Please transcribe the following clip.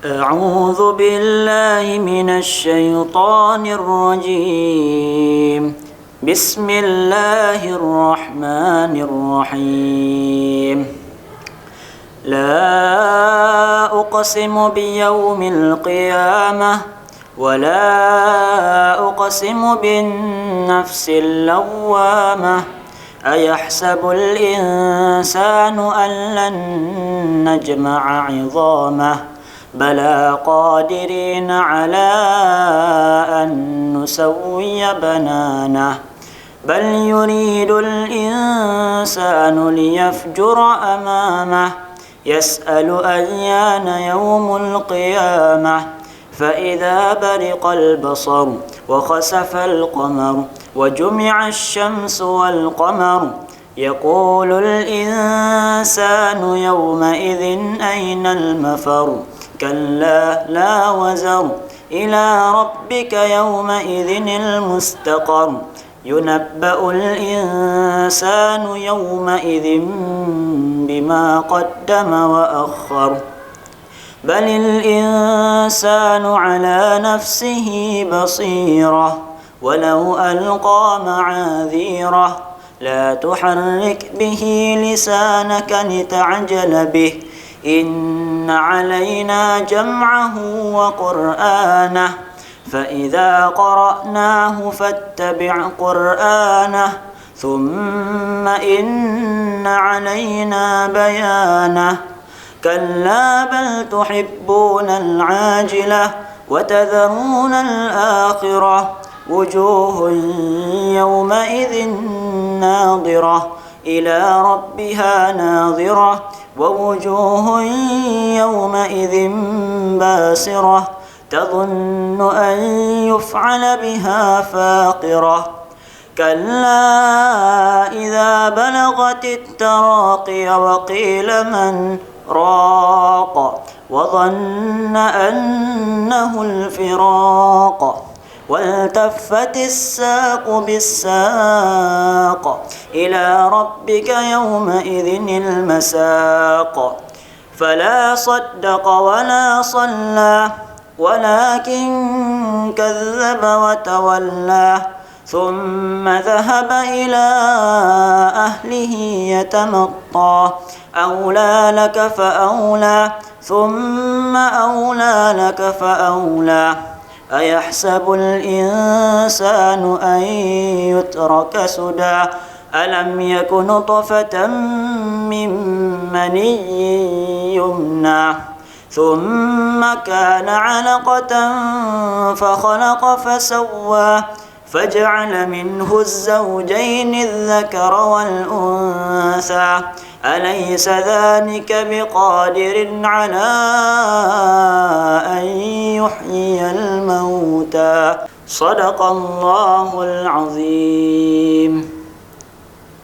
أعوذ بالله من الشيطان الرجيم. بسم الله الرحمن الرحيم. لا أقسم بيوم القيامة ولا أقسم بالنفس اللوامة أيحسب الإنسان أن لن نجمع عظامه بلى قادرين على أن نسوي بنانه بل يريد الإنسان ليفجر أمامه يسأل أيان يوم القيامة فإذا برق البصر وخسف القمر وجمع الشمس والقمر يقول الإنسان يومئذ أين المفر كلا لا وزر إلى ربك يومئذ المستقر ينبأ الإنسان يومئذ بما قدم وأخر بل الإنسان على نفسه بصيرة ولو ألقى معاذيره لا تحرك به لسانك لتعجل به إن علينا جمعه وقرآنه فإذا قرأناه فاتبع قرآنه ثم إن علينا بيانه كلا بل تحبون العاجلة وتذرون الآخرة وجوه يومئذ ناظرة إلى ربها ناظرة ووجوه يومئذ باسرة تظن أن يفعل بها فاقرة كلا إذا بلغت التراقي وقيل من راق وظن أنه الفراق والتفت الساق بالساق إلى ربك يومئذ المساق فلا صدق ولا صلى ولكن كذب وتولى ثم ذهب إلى أهله يتمطى أولى لك فأولى ثم أولى لك فأولى أيحسب الإنسان أن يترك سدى ألم يك نطفة من مني يمنى ثم كان علقة فخلق فسوى فجعل منه الزوجين الذكر والأنثى أليس ذلك بقادر على أن يحيي الموتى صدق الله العظيم.